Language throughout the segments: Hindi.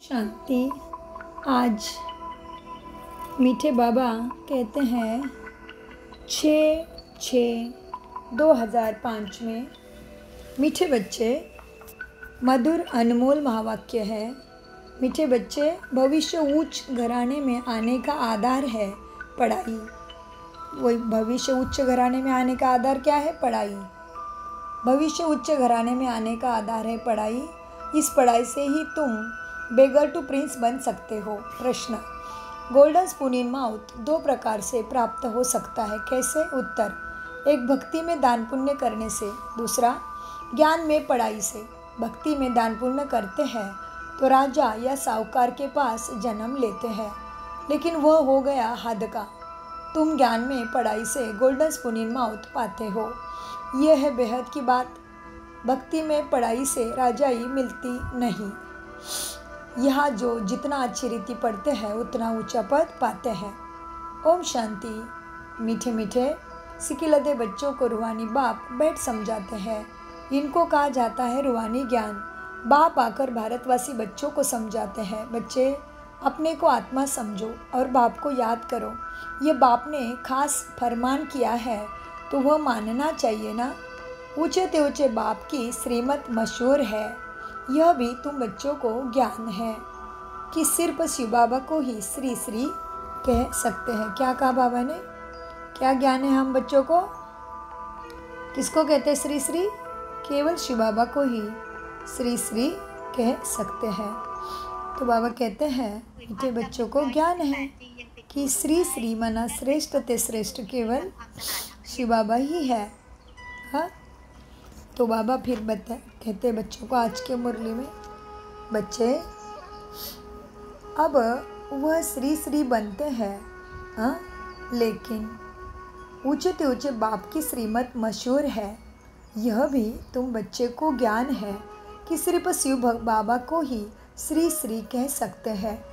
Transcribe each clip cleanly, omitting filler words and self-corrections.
शांति। आज मीठे बाबा कहते हैं 6/6/2005 में मीठे बच्चे मधुर अनमोल महावाक्य है। मीठे बच्चे, भविष्य उच्च घराने में आने का आधार है पढ़ाई। वही भविष्य उच्च घराने में आने का आधार क्या है? पढ़ाई। भविष्य उच्च घराने में आने का आधार है पढ़ाई। इस पढ़ाई से ही तुम बेगर टू प्रिंस बन सकते हो। प्रश्न: गोल्डन स्पून इन माउथ दो प्रकार से प्राप्त हो सकता है, कैसे? उत्तर: एक भक्ति में दान पुण्य करने से, दूसरा ज्ञान में पढ़ाई से। भक्ति में दान पुण्य करते हैं तो राजा या साहूकार के पास जन्म लेते हैं, लेकिन वह हो गया हद का। तुम ज्ञान में पढ़ाई से गोल्डन स्पून इन माउथ पाते हो। यह है बेहद की बात। भक्ति में पढ़ाई से राजाई मिलती नहीं। यहाँ जो जितना अच्छी रीति पढ़ते हैं उतना ऊंचा पद पाते हैं। ओम शांति। मीठे मीठे सिकिलदे बच्चों को रूहानी बाप बैठ समझाते हैं। इनको कहा जाता है रूहानी ज्ञान। बाप आकर भारतवासी बच्चों को समझाते हैं, बच्चे अपने को आत्मा समझो और बाप को याद करो। ये बाप ने खास फरमान किया है तो वह मानना चाहिए ना। ऊंचे ते ऊंचे बाप की श्रीमत मशहूर है। यह भी तुम बच्चों को ज्ञान है कि सिर्फ शिव बाबा को ही श्री श्री कह सकते हैं। क्या कहा बाबा ने? क्या ज्ञान है हम बच्चों को? किसको कहते हैं श्री श्री? केवल शिव बाबा को ही श्री श्री कह सकते हैं। तो बाबा कहते हैं मीठे बच्चों को ज्ञान है कि श्री श्री मना श्रेष्ठ ते श्रेष्ठ केवल शिव बाबा ही है। हाँ, तो बाबा फिर कहते हैं बच्चों को आज के मुरली में, बच्चे अब वह श्री श्री बनते हैं, हाँ, लेकिन ऊंचे ते ऊंचे बाप की श्रीमत मशहूर है। यह भी तुम बच्चे को ज्ञान है कि सिर्फ शिव बाबा को ही श्री श्री कह सकते हैं।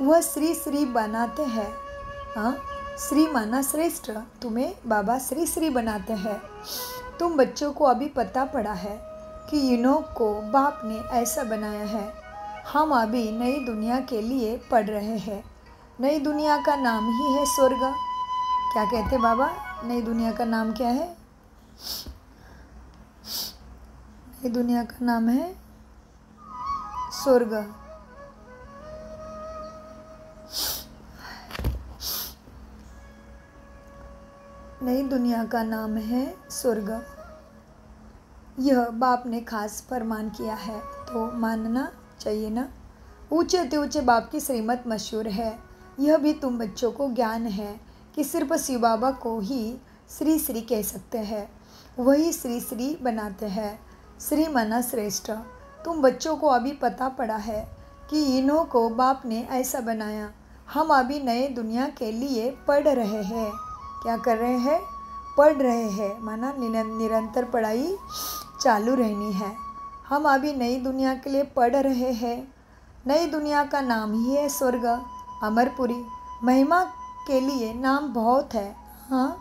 वह श्री श्री बनाते हैं। हाँ, श्री माना श्रेष्ठ, तुम्हें बाबा श्री श्री बनाते हैं। तुम बच्चों को अभी पता पड़ा है कि इन्हों को बाप ने ऐसा बनाया है। हम अभी नई दुनिया के लिए पढ़ रहे हैं। नई दुनिया का नाम ही है स्वर्ग। क्या कहते बाबा? नई दुनिया का नाम क्या है? नई दुनिया का नाम है स्वर्ग। नई दुनिया का नाम है स्वर्ग। यह बाप ने खास फरमान किया है तो मानना चाहिए ना। ऊंचे ते ऊंचे बाप की श्रीमत मशहूर है। यह भी तुम बच्चों को ज्ञान है कि सिर्फ शिव बाबा को ही श्री श्री कह सकते हैं। वही श्री श्री बनाते हैं। श्री माना श्रेष्ठ। तुम बच्चों को अभी पता पड़ा है कि इन्हों को बाप ने ऐसा बनाया। हम अभी नए दुनिया के लिए पढ़ रहे हैं। क्या कर रहे हैं? पढ़ रहे हैं, माना निरंतर पढ़ाई चालू रहनी है। हम अभी नई दुनिया के लिए पढ़ रहे हैं। नई दुनिया का नाम ही है स्वर्ग, अमरपुरी। महिमा के लिए नाम बहुत है। हाँ,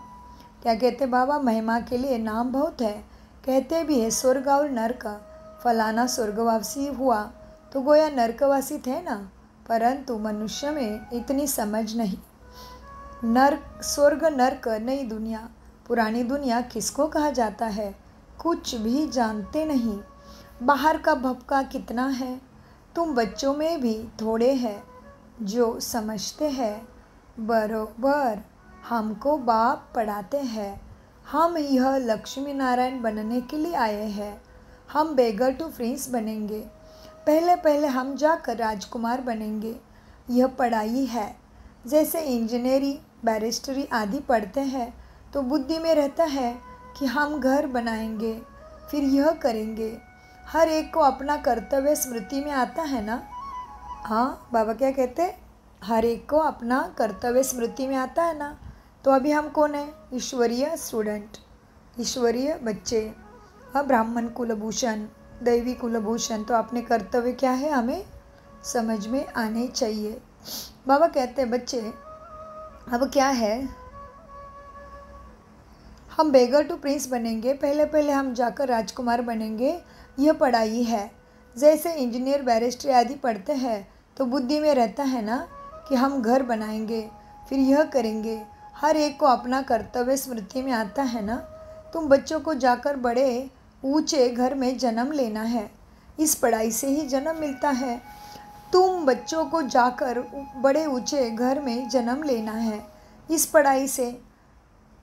क्या कहते बाबा? महिमा के लिए नाम बहुत है। कहते भी है स्वर्ग और नर्क। फलाना स्वर्गवासी हुआ तो गोया नर्कवासी थे ना, परंतु मनुष्य में इतनी समझ नहीं। नर्क, स्वर्ग, नर्क, नई दुनिया, पुरानी दुनिया किसको कहा जाता है? कुछ भी जानते नहीं। बाहर का भपका कितना है। तुम बच्चों में भी थोड़े हैं जो समझते हैं। बरोबर हमको बाप पढ़ाते हैं। हम यह लक्ष्मी नारायण बनने के लिए आए हैं। हम बेगर टू प्रिंस बनेंगे। पहले पहले हम जाकर राजकुमार बनेंगे। यह पढ़ाई है। जैसे इंजीनियरिंग, बैरिस्टरी आदि पढ़ते हैं तो बुद्धि में रहता है कि हम घर बनाएंगे, फिर यह करेंगे। हर एक को अपना कर्तव्य स्मृति में आता है ना। हाँ, बाबा क्या कहते? हर एक को अपना कर्तव्य स्मृति में आता है ना। तो अभी हम कौन है? ईश्वरीय स्टूडेंट, ईश्वरीय बच्चे। हाँ, ब्राह्मण कुलभूषण, दैवी कुलभूषण। तो अपने कर्तव्य क्या है हमें समझ में आने चाहिए। बाबा कहते हैं बच्चे अब क्या है? हम बेगर टू प्रिंस बनेंगे। पहले पहले हम जाकर राजकुमार बनेंगे। यह पढ़ाई है। जैसे इंजीनियर, बैरिस्टर आदि पढ़ते हैं तो बुद्धि में रहता है ना कि हम घर बनाएंगे, फिर यह करेंगे। हर एक को अपना कर्तव्य स्मृति में आता है ना। तुम बच्चों को जाकर बड़े ऊंचे घर में जन्म लेना है, इस पढ़ाई से ही जन्म मिलता है। तुम बच्चों को जाकर बड़े ऊंचे घर में जन्म लेना है, इस पढ़ाई से।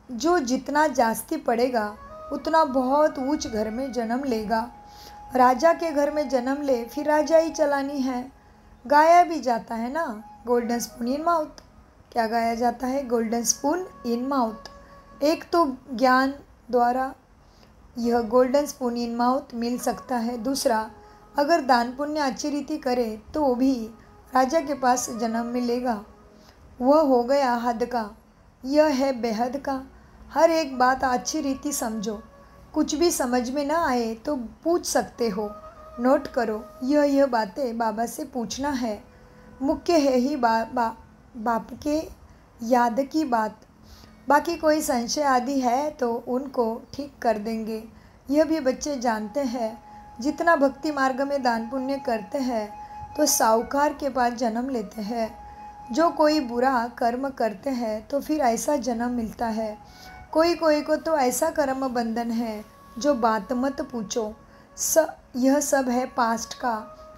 जो जितना जास्ती पढ़ेगा उतना बहुत ऊंच घर में जन्म लेगा। राजा के घर में जन्म ले, फिर राजाई चलानी है। गाया भी जाता है ना, गोल्डन स्पून इन माउथ। क्या गाया जाता है? Golden spoon in mouth. एक तो ज्ञान द्वारा यह गोल्डन स्पून इन माउथ मिल सकता है। दूसरा, अगर दान पुण्य अच्छी रीति करे तो भी राजा के पास जन्म मिलेगा। वह हो गया हद का, यह है बेहद का। हर एक बात अच्छी रीति समझो। कुछ भी समझ में ना आए तो पूछ सकते हो, नोट करो। यह बातें बाबा से पूछना है। मुख्य है ही बाप के याद की बात। बाकी कोई संशय आदि है तो उनको ठीक कर देंगे। यह भी बच्चे जानते हैं। जितना भक्ति मार्ग में दान पुण्य करते हैं तो साहूकार के पास जन्म लेते हैं। जो कोई बुरा कर्म करते हैं तो फिर ऐसा जन्म मिलता है। कोई को तो ऐसा कर्म बंधन है जो बात मत पूछो। यह सब है पास्ट का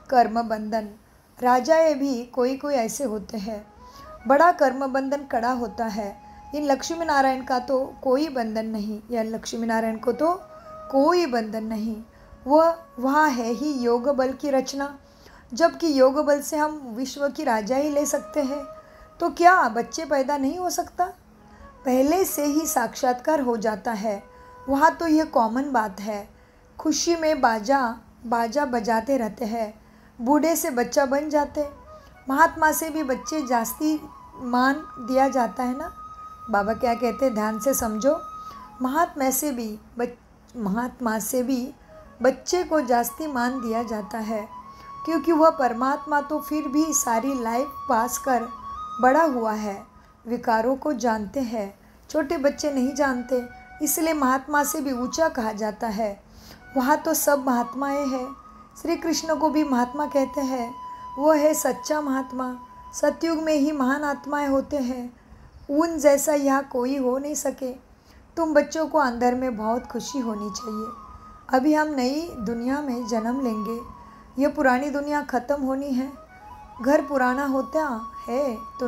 कर्म बंधन। राजाएँ भी कोई ऐसे होते हैं। बड़ा कर्म बंधन कड़ा होता है। इन लक्ष्मी नारायण का तो कोई बंधन नहीं, या लक्ष्मी नारायण को तो कोई बंधन नहीं। वह है ही योग बल की रचना। जबकि योग बल से हम विश्व की राजाई ले सकते हैं, तो क्या बच्चे पैदा नहीं हो सकता? पहले से ही साक्षात्कार हो जाता है। वहाँ तो यह कॉमन बात है। खुशी में बाजा बजाते रहते हैं, बूढ़े से बच्चा बन जाते। महात्मा से भी बच्चे जास्ती मान दिया जाता है ना। बाबा क्या कहते हैं, ध्यान से समझो। महात्मा से भी बच्चे को जास्ती मान दिया जाता है, क्योंकि वह परमात्मा तो फिर भी सारी लाइफ पास कर बड़ा हुआ है। विकारों को जानते हैं, छोटे बच्चे नहीं जानते, इसलिए महात्मा से भी ऊंचा कहा जाता है। वहाँ तो सब महात्माएं हैं। श्री कृष्ण को भी महात्मा कहते हैं। वह है सच्चा महात्मा। सतयुग में ही महान आत्माएं होते हैं। उन जैसा यहाँ कोई हो नहीं सके। तुम बच्चों को अंदर में बहुत खुशी होनी चाहिए। अभी हम नई दुनिया में जन्म लेंगे। यह पुरानी दुनिया ख़त्म होनी है। घर पुराना होता है तो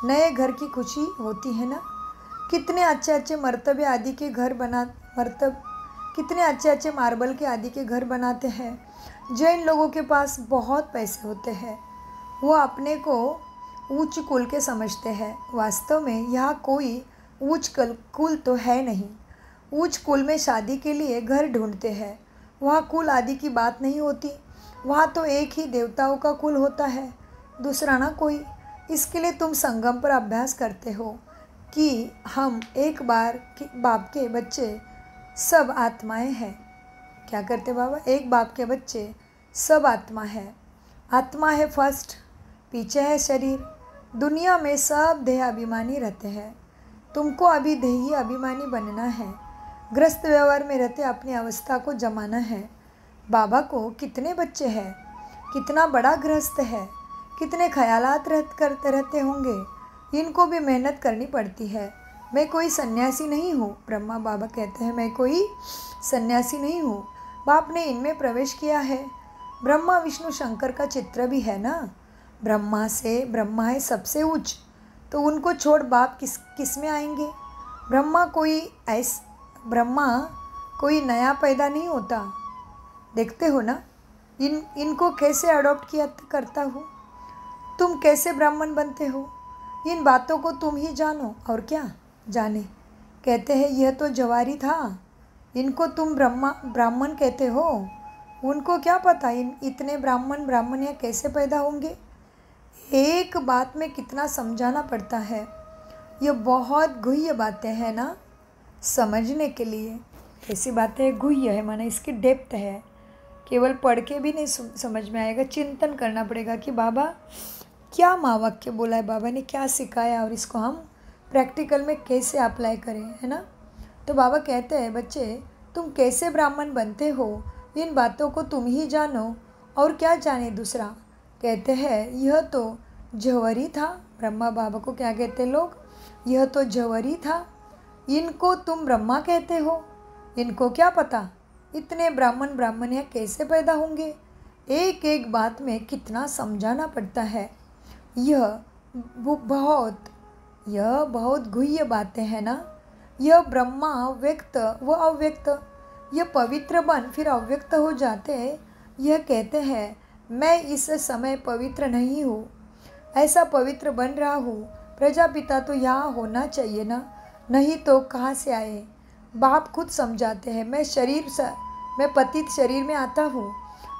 नए घर की खुशी होती है ना। कितने अच्छे मर्तबे आदि के घर कितने अच्छे मार्बल के आदि के घर बनाते हैं। जैन लोगों के पास बहुत पैसे होते हैं। वो अपने को ऊंच कुल के समझते हैं। वास्तव में यहाँ कोई ऊंच कुल तो है नहीं। ऊंच कुल में शादी के लिए घर ढूंढते हैं। वहाँ कुल आदि की बात नहीं होती। वहाँ तो एक ही देवताओं का कुल होता है, दूसरा ना कोई। इसके लिए तुम संगम पर अभ्यास करते हो कि हम एक बाप के बच्चे सब आत्माएं हैं। क्या करते बाबा? एक बाप के बच्चे सब आत्मा है। आत्मा है फर्स्ट, पीछे है शरीर। दुनिया में सब देह अभिमानी रहते हैं। तुमको अभी देही अभिमानी बनना है। ग्रस्त व्यवहार में रहते अपनी अवस्था को जमाना है। बाबा को कितने बच्चे हैं, कितना बड़ा गृहस्थ है, कितने ख्यालात करते रहते होंगे। इनको भी मेहनत करनी पड़ती है। मैं कोई सन्यासी नहीं हूँ, ब्रह्मा बाबा कहते हैं, मैं कोई सन्यासी नहीं हूँ। बाप ने इनमें प्रवेश किया है। ब्रह्मा विष्णु शंकर का चित्र भी है ना। ब्रह्मा है सबसे उच्च, तो उनको छोड़ बाप किस में आएंगे? ब्रह्मा कोई नया पैदा नहीं होता। देखते हो ना इनको कैसे अडॉप्ट करता हूँ। तुम कैसे ब्राह्मण बनते हो, इन बातों को तुम ही जानो और क्या जाने। कहते हैं यह तो जवारी था, इनको तुम ब्राह्मण कहते हो। उनको क्या पता इतने ब्राह्मण कैसे पैदा होंगे। एक बात में कितना समझाना पड़ता है। ये बहुत गुह्य बातें हैं ना, समझने के लिए ऐसी बातें गुह्य है, माना इसकी डेप्थ है। केवल पढ़ के भी नहीं समझ में आएगा, चिंतन करना पड़ेगा कि बाबा क्या महावाक्य बोला है, बाबा ने क्या सिखाया और इसको हम प्रैक्टिकल में कैसे अप्लाई करें, है ना। तो बाबा कहते हैं बच्चे तुम कैसे ब्राह्मण बनते हो, इन बातों को तुम ही जानो और क्या जाने दूसरा। कहते हैं यह तो जौहरी था। ब्रह्मा बाबा को क्या कहते लोग, यह तो जौहरी था, इनको तुम ब्रह्मा कहते हो, इनको क्या पता इतने ब्राह्मण ब्राह्मण यहाँ कैसे पैदा होंगे। एक एक बात में कितना समझाना पड़ता है। यह बहुत गुह्य बातें हैं ना। यह ब्रह्मा व्यक्त व अव्यक्त, यह पवित्र बन फिर अव्यक्त हो जाते। यह कहते हैं मैं इस समय पवित्र नहीं हूँ, ऐसा पवित्र बन रहा हूँ। प्रजापिता तो यहाँ होना चाहिए ना, नहीं तो कहाँ से आए। बाप खुद समझाते हैं मैं पतित शरीर में आता हूँ,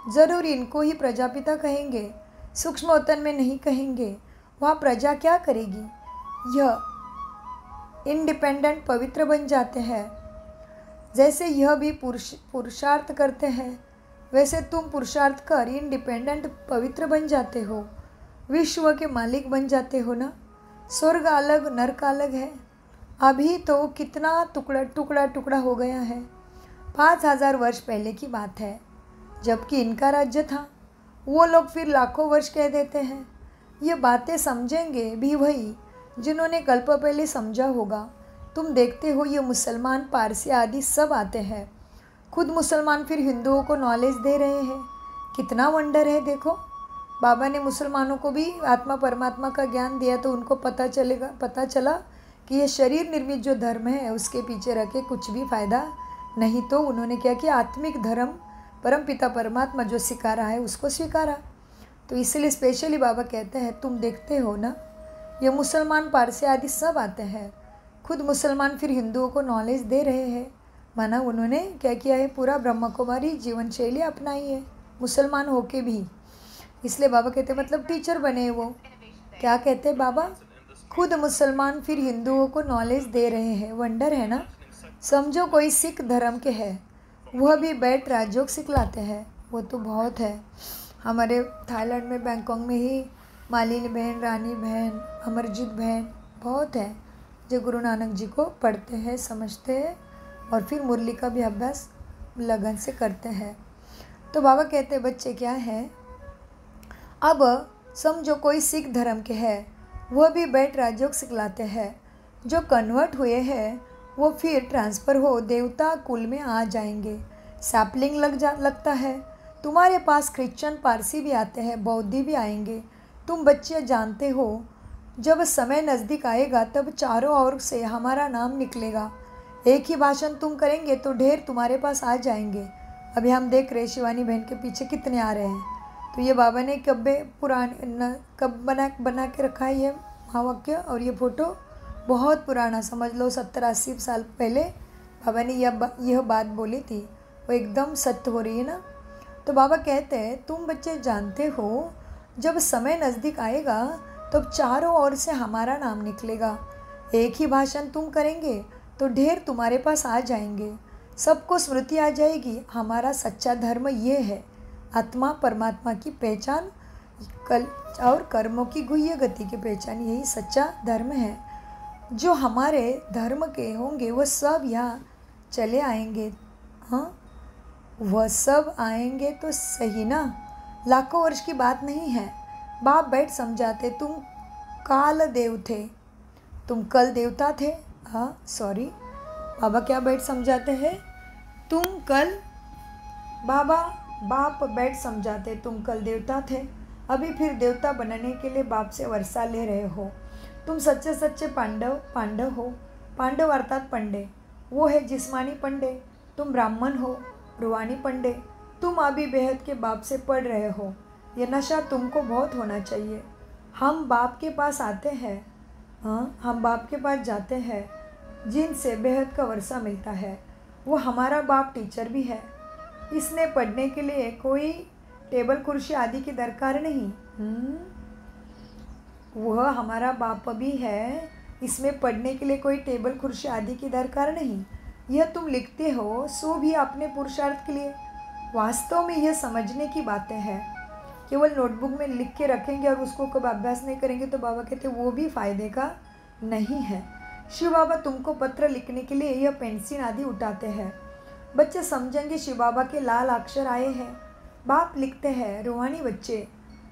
ज़रूर इनको ही प्रजापिता कहेंगे, सूक्ष्मोतन में नहीं कहेंगे। वहाँ प्रजा क्या करेगी। यह इंडिपेंडेंट पवित्र बन जाते हैं। जैसे यह भी पुरुषार्थ करते हैं, वैसे तुम पुरुषार्थ कर इंडिपेंडेंट पवित्र बन जाते हो, विश्व के मालिक बन जाते हो ना। स्वर्ग अलग नरक अलग है। अभी तो कितना टुकड़ा हो गया है। 5000 वर्ष पहले की बात है, जबकि इनका राज्य था। वो लोग फिर लाखों वर्ष कह देते हैं। ये बातें समझेंगे भी वही जिन्होंने कल्प पहले समझा होगा। तुम देखते हो ये मुसलमान पारसी आदि सब आते हैं। खुद मुसलमान फिर हिंदुओं को नॉलेज दे रहे हैं। कितना वंडर है देखो। बाबा ने मुसलमानों को भी आत्मा परमात्मा का ज्ञान दिया तो उनको पता चला कि ये शरीर निर्मित जो धर्म है उसके पीछे रखे कुछ भी फ़ायदा नहीं। तो उन्होंने क्या किया, आत्मिक धर्म परम पिता परमात्मा जो सिखा रहा है उसको स्वीकारा। तो इसलिए स्पेशली बाबा कहते हैं तुम देखते हो ना, ये मुसलमान पारसी आदि सब आते हैं। खुद मुसलमान फिर हिंदुओं को नॉलेज दे रहे हैं। माना उन्होंने क्या किया है, पूरा ब्रह्म कुमारी जीवन शैली अपनाई है मुसलमान होके भी। इसलिए बाबा कहते मतलब टीचर बने वो। क्या कहते हैं बाबा, खुद मुसलमान फिर हिंदुओं को नॉलेज दे रहे हैं। वंडर है ना। समझो कोई सिख धर्म के है, वह भी बैठ राजयोग सिखलाते हैं। वो तो बहुत है। हमारे थाईलैंड में बैंकॉक में ही मालिनी बहन, रानी बहन, अमरजीत बहन बहुत है जो गुरु नानक जी को पढ़ते हैं, समझते हैं और फिर मुरली का भी अभ्यास लगन से करते हैं। तो बाबा कहते हैं बच्चे क्या है, अब समझो कोई सिख धर्म के है, वह भी बैठ राजयोग सिखलाते हैं। जो कन्वर्ट हुए हैं वो फिर ट्रांसफ़र हो देवता कुल में आ जाएंगे। सैपलिंग लगता है। तुम्हारे पास क्रिश्चियन पारसी भी आते हैं, बौद्धी भी आएंगे। तुम बच्चे जानते हो जब समय नज़दीक आएगा तब चारों ओर से हमारा नाम निकलेगा। एक ही भाषण तुम करेंगे तो ढेर तुम्हारे पास आ जाएंगे। अभी हम देख रहे शिवानी बहन के पीछे कितने आ रहे हैं। तो ये बाबा ने कब बना के रखा है ये महावाक्य। और ये फ़ोटो बहुत पुराना, समझ लो 70-80 साल पहले बाबा ने यह बात बोली थी। वो एकदम सत्य हो रही है ना। तो बाबा कहते हैं तुम बच्चे जानते हो जब समय नज़दीक आएगा तब चारों ओर से हमारा नाम निकलेगा। एक ही भाषण तुम करेंगे तो ढेर तुम्हारे पास आ जाएंगे। सबको स्मृति आ जाएगी हमारा सच्चा धर्म ये है। आत्मा परमात्मा की पहचान और कर्मों की गुह्य गति की पहचान, यही सच्चा धर्म है। जो हमारे धर्म के होंगे वह सब यहाँ चले आएंगे। हाँ, वह सब आएंगे तो सही ना, लाखों वर्ष की बात नहीं है। बाप बैठ समझाते तुम काल देव थे, तुम कल देवता थे। हाँ सॉरी, बाबा क्या बैठ समझाते हैं, तुम कल बाप बैठ समझाते तुम कल देवता थे, अभी फिर देवता बनने के लिए बाप से वर्षा ले रहे हो। तुम सच्चे सच्चे पांडव हो। पांडव अर्थात पंडे, वो है जिस्मानी पंडे। तुम ब्राह्मण हो, रूहानी पंडे। तुम अभी बेहद के बाप से पढ़ रहे हो। ये नशा तुमको बहुत होना चाहिए। हम बाप के पास आते हैं, हाँ हम बाप के पास जाते हैं जिनसे बेहद का वर्षा मिलता है। वो हमारा बाप टीचर भी है। इसने पढ़ने के लिए कोई टेबल कुर्सी आदि की दरकार नहीं। वह हमारा बाप भी है, इसमें पढ़ने के लिए कोई टेबल कुर्सी आदि की दरकार नहीं। यह तुम लिखते हो सो भी अपने पुरुषार्थ के लिए। वास्तव में यह समझने की बातें हैं। केवल नोटबुक में लिख के रखेंगे और उसको कब अभ्यास नहीं करेंगे तो बाबा कहते वो भी फ़ायदे का नहीं है। शिव बाबा तुमको पत्र लिखने के लिए यह पेंसिल आदि उठाते हैं। बच्चे समझेंगे शिव बाबा के लाल अक्षर आए हैं। बाप लिखते हैं रूहानी बच्चे,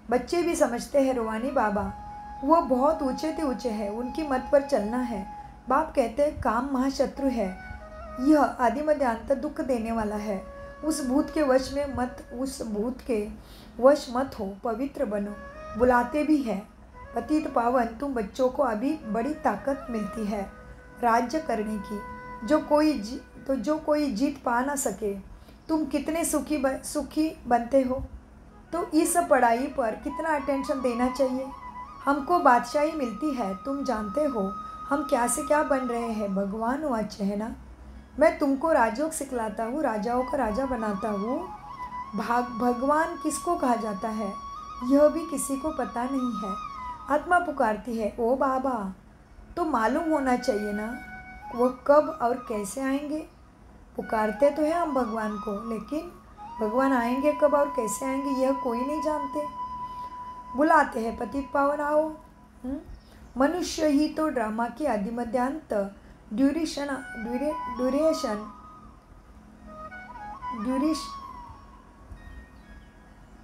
बच्चे भी समझते हैं रूहानी बाबा वो बहुत ऊंचे से ऊंचे है, उनकी मत पर चलना है। बाप कहते हैं काम महाशत्रु है, यह आदि मध्य अंत दुख देने वाला है। उस भूत के वश मत हो, पवित्र बनो। बुलाते भी है पतित पावन, तुम बच्चों को अभी बड़ी ताकत मिलती है राज्य करने की, जो कोई जीत पा ना सके। तुम कितने सुखी बनते हो, तो इस पढ़ाई पर कितना अटेंशन देना चाहिए। हमको बादशाही मिलती है, तुम जानते हो हम क्या से क्या बन रहे हैं। भगवान वाच्य है ना, मैं तुमको राजयोग सिखलाता हूँ, राजाओं का राजा बनाता हूँ। भगवान किसको कहा जाता है यह भी किसी को पता नहीं है। आत्मा पुकारती है ओ बाबा, तो मालूम होना चाहिए ना वो कब और कैसे आएंगे। पुकारते तो हैं हम भगवान को, लेकिन भगवान आएंगे कब और कैसे आएंगे यह कोई नहीं जानते। बुलाते हैं पतित पावन आओ। मनुष्य ही तो ड्रामा की आदि मध्यांत ड्यूरेशन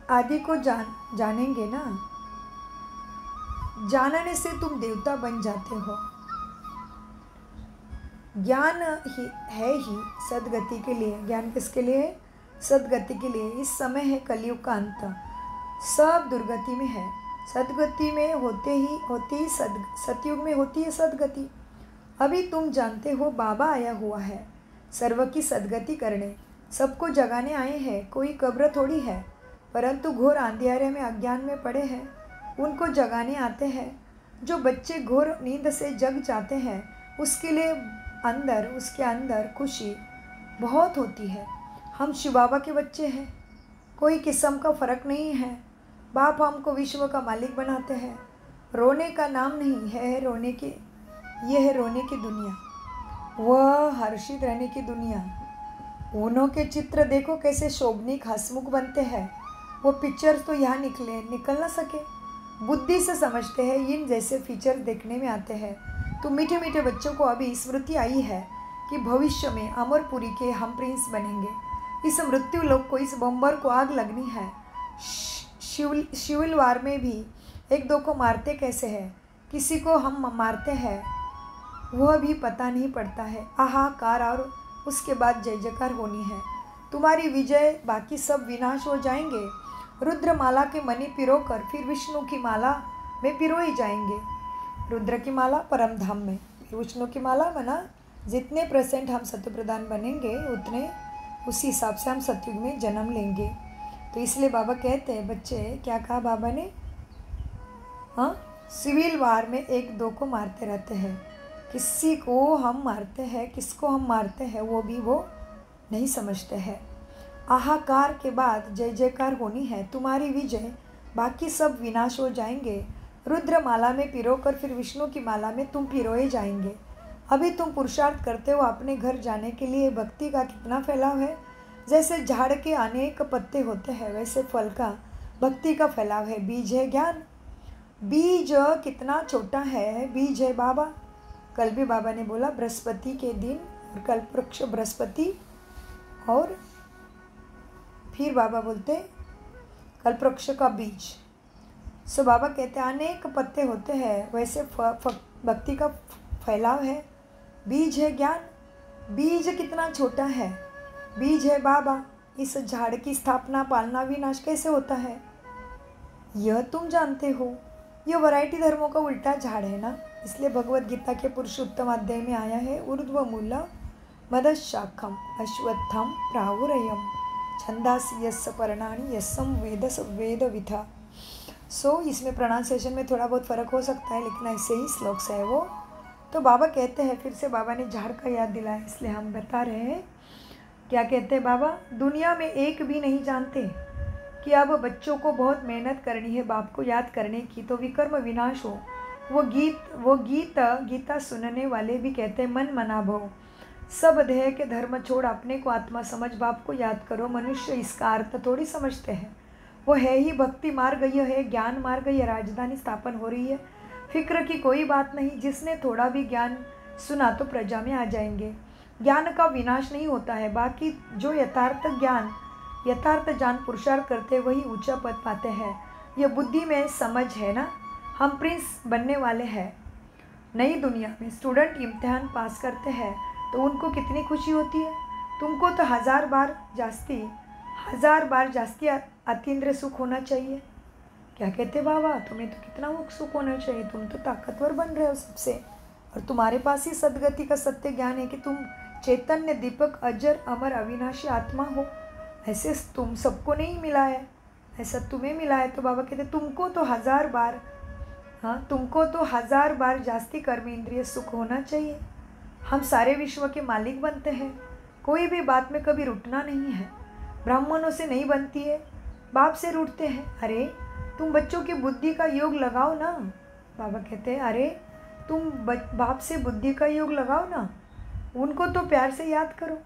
आदि को जानेंगे ना। जानने से तुम देवता बन जाते हो। ज्ञान ही सदगति के लिए। ज्ञान किसके लिए? सदगति के लिए। इस समय है कलयुग का अंत, सब दुर्गति में है। सदगति में सतयुग में होती है सदगति। अभी तुम जानते हो बाबा आया हुआ है सर्व की सदगति करने, सबको जगाने आए हैं। कोई कब्र थोड़ी है, परंतु घोर अंधियारे में अज्ञान में पड़े हैं, उनको जगाने आते हैं। जो बच्चे घोर नींद से जग जाते हैं उसके अंदर खुशी बहुत होती है। हम शिव बाबा के बच्चे हैं, कोई किस्म का फ़र्क नहीं है। बाप हमको विश्व का मालिक बनाते हैं। रोने का नाम नहीं है, यह है रोने की दुनिया, वह हर्षित रहने की दुनिया। उन्हों के चित्र देखो कैसे शोभनीक हंसमुख बनते हैं। वो पिक्चर्स तो यहाँ निकल ना सके, बुद्धि से समझते हैं, इन जैसे फीचर देखने में आते हैं। तो मीठे मीठे बच्चों को अभी स्मृति आई है कि भविष्य में अमरपुरी के हम प्रिंस बनेंगे। इस मृत्यु लोक को, इस बम्बर को आग लगनी है। शिवलवार में भी एक दो को मारते कैसे हैं, किसी को हम मारते हैं वह भी पता नहीं पड़ता है। आहाकार और उसके बाद जय जयकार होनी है। तुम्हारी विजय, बाकी सब विनाश हो जाएंगे। रुद्रमाला के मणि पिरोकर फिर विष्णु की माला में पिरोए जाएंगे। रुद्र की माला परम धाम में, विष्णु की माला बना जितने % हम सत्य प्रदान बनेंगे उतने उसी हिसाब से हम सतयुग में जन्म लेंगे। तो इसलिए बाबा कहते हैं बच्चे, क्या कहा बाबा ने? हाँ, सिविल वार में एक दो को मारते रहते हैं। किसी को हम मारते हैं, किसको हम मारते हैं वो भी वो नहीं समझते हैं। आहाकार के बाद जय जयकार होनी है। तुम्हारी विजय, बाकी सब विनाश हो जाएंगे। रुद्र माला में पिरोकर फिर विष्णु की माला में तुम पिरोए जाएंगे। अभी तुम पुरुषार्थ करते हो अपने घर जाने के लिए। भक्ति का कितना फैलाव है। जैसे झाड़ के अनेक पत्ते होते हैं, वैसे फल का भक्ति का फैलाव है। बीज है ज्ञान। बीज कितना छोटा है, बीज है बाबा। कल भी बाबा ने बोला बृहस्पति के दिन, और कल्प वृक्ष बृहस्पति, और फिर बाबा बोलते कल्प वृक्ष का बीज। सो बाबा कहते हैं अनेक पत्ते होते हैं, वैसे भक्ति का फैलाव है। बीज है ज्ञान। बीज कितना छोटा है, बीज है बाबा। इस झाड़ की स्थापना, पालना, विनाश कैसे होता है यह तुम जानते हो। यह वैरायटी धर्मों का उल्टा झाड़ है ना। इसलिए भगवद गीता के पुरुषोत्तम अध्याय में आया है ऊर्ध्वमूल मदशाखम अश्वत्थम प्राहुरयम छंदासी यस्य पर्णानि यस्सम वेद वेद विथा। सो इसमें प्रोनाउंसिएशन में थोड़ा बहुत फ़र्क हो सकता है, लेकिन ऐसे ही श्लोक से है वो। तो बाबा कहते हैं, फिर से बाबा ने झाड़ का याद दिलाया, इसलिए हम बता रहे हैं। क्या कहते हैं बाबा? दुनिया में एक भी नहीं जानते कि अब बच्चों को बहुत मेहनत करनी है बाप को याद करने की, तो विकर्म विनाश हो। वो गीता सुनने वाले भी कहते हैं मन मना भव, सब देह के धर्म छोड़ अपने को आत्मा समझ बाप को याद करो। मनुष्य इसका अर्थ थोड़ी समझते हैं। वो है ही भक्ति मार्ग, यह है ज्ञान मार्ग, यह राजधानी स्थापन हो रही है। फिक्र की कोई बात नहीं। जिसने थोड़ा भी ज्ञान सुना तो प्रजा में आ जाएंगे। ज्ञान का विनाश नहीं होता है। बाकी जो यथार्थ जान पुरुषार्थ करते वही ऊंचा पद पाते हैं। ये बुद्धि में समझ है ना, हम प्रिंस बनने वाले हैं। नई दुनिया में स्टूडेंट इम्तिहान पास करते हैं तो उनको कितनी खुशी होती है। तुमको तो हज़ार बार जास्ती अतीन्द्रिय सुख होना चाहिए। क्या कहते बाबा, तुम्हें तो कितना वो सुख होना चाहिए, तुम तो ताकतवर बन रहे हो सबसे, और तुम्हारे पास ही सदगति का सत्य ज्ञान है कि तुम चैतन्य दीपक अजर अमर अविनाशी आत्मा हो। ऐसे तुम सबको नहीं मिला है, ऐसा तुम्हें मिला है। तो बाबा कहते तुमको तो हज़ार बार जास्ती कर्म इंद्रिय सुख होना चाहिए। हम सारे विश्व के मालिक बनते हैं, कोई भी बात में कभी रुठना नहीं है। ब्राह्मणों से नहीं बनती है, बाप से रूठते हैं। अरे तुम बच्चों की बुद्धि का योग लगाओ ना। बाबा कहते हैं अरे तुम बाप से बुद्धि का योग लगाओ ना, उनको तो प्यार से याद करो।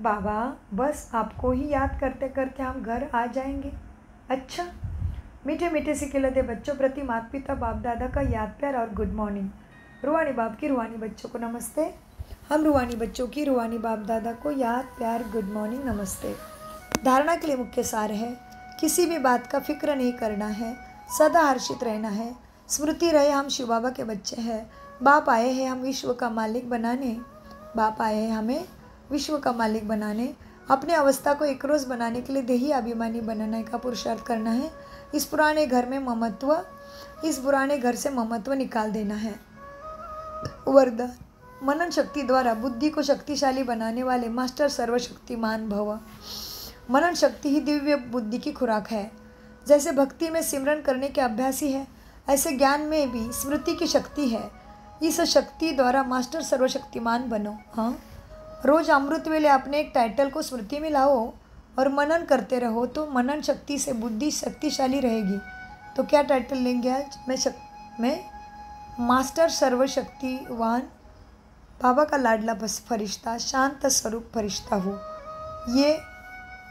बाबा बस आपको ही याद करते करते हम घर आ जाएंगे। अच्छा, मीठे मीठे से खिलते बच्चों प्रति माता पिता बाप दादा का याद प्यार और गुड मॉर्निंग। रूहानी बाप की रूहानी बच्चों को नमस्ते। हम रूहानी बच्चों की रूहानी बाप दादा को याद प्यार गुड मॉर्निंग नमस्ते। धारणा के लिए मुख्य सार है, किसी भी बात का फिक्र नहीं करना है, सदा हर्षित रहना है। स्मृति रहे हम शिव बाबा के बच्चे हैं। बाप आए हैं हम विश्व का मालिक बनाने, बाप आए हैं हमें विश्व का मालिक बनाने। अपने अवस्था को एक रोज़ बनाने के लिए देही अभिमानी बनाने का पुरुषार्थ करना है। इस पुराने घर से ममत्व निकाल देना है। वरदान, मनन शक्ति द्वारा बुद्धि को शक्तिशाली बनाने वाले मास्टर सर्वशक्तिमान भव। मनन शक्ति ही दिव्य बुद्धि की खुराक है। जैसे भक्ति में सिमरन करने के अभ्यासी है, ऐसे ज्ञान में भी स्मृति की शक्ति है। इस शक्ति द्वारा मास्टर सर्वशक्तिमान बनो। हाँ, रोज अमृत वेले अपने एक टाइटल को स्मृति में लाओ और मनन करते रहो तो मनन शक्ति से बुद्धि शक्तिशाली रहेगी। तो क्या टाइटल लेंगे आज? मैं मास्टर सर्वशक्तिवान बाबा का लाडला फरिश्ता, शांत स्वरूप फरिश्ता हूँ। ये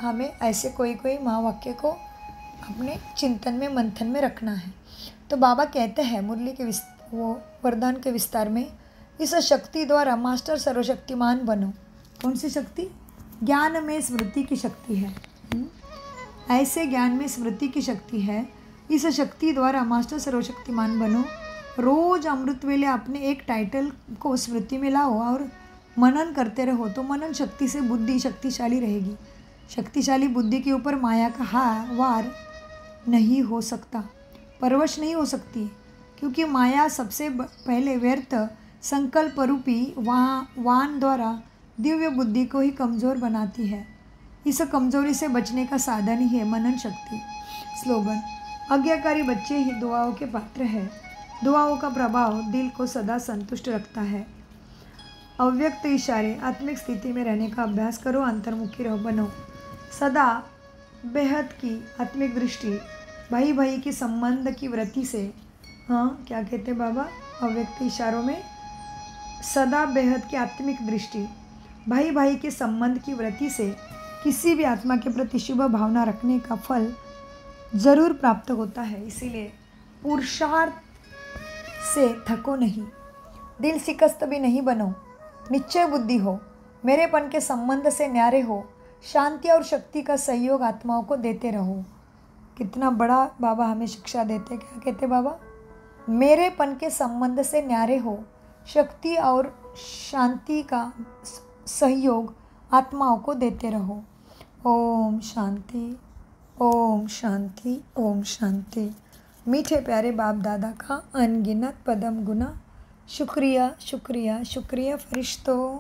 हमें ऐसे कोई महावाक्य को अपने चिंतन में मंथन में रखना है। तो बाबा कहते हैं मुरली के वरदान के विस्तार में, इस शक्ति द्वारा मास्टर सर्वशक्तिमान बनो। कौन सी शक्ति? ज्ञान में स्मृति की शक्ति है। ऐसे ज्ञान में स्मृति की शक्ति है। इस शक्ति द्वारा मास्टर सर्वशक्तिमान बनो। रोज अमृत वेले अपने एक टाइटल को स्मृति में लाओ और मनन करते रहो तो मनन शक्ति से बुद्धि शक्तिशाली रहेगी। शक्तिशाली बुद्धि के ऊपर माया का वार नहीं हो सकता, परवश नहीं हो सकती, क्योंकि माया सबसे पहले व्यर्थ संकल्प रूपी वान द्वारा दिव्य बुद्धि को ही कमज़ोर बनाती है। इस कमज़ोरी से बचने का साधन ही है मनन शक्ति। स्लोगन, आज्ञाकारी बच्चे ही दुआओं के पात्र हैं। दुआओं का प्रभाव दिल को सदा संतुष्ट रखता है। अव्यक्त इशारे, आत्मिक स्थिति में रहने का अभ्यास करो, अंतर्मुखी रहो बनो। सदा बेहद की आत्मिक दृष्टि, भाई भाई की संबंध की वृत्ति से। हाँ, क्या कहते बाबा? अव्यक्त इशारों में सदा बेहद की आत्मिक दृष्टि, भाई भाई के संबंध की वृत्ति से किसी भी आत्मा के प्रति शुभ भावना रखने का फल जरूर प्राप्त होता है। इसीलिए पुरुषार्थ से थको नहीं, दिल शिकस्त भी नहीं बनो, निश्चय बुद्धि हो, मेरेपन के संबंध से न्यारे हो, शांति और शक्ति का सहयोग आत्माओं को देते रहो। कितना बड़ा बाबा हमें शिक्षा देते। क्या कहते बाबा? मेरेपन के संबंध से न्यारे हो, शक्ति और शांति का सहयोग आत्माओं को देते रहो। ओम शांति, ओम शांति, ओम शांति। मीठे प्यारे बाप दादा का अनगिनत पदम गुना शुक्रिया शुक्रिया शुक्रिया फरिश्तों।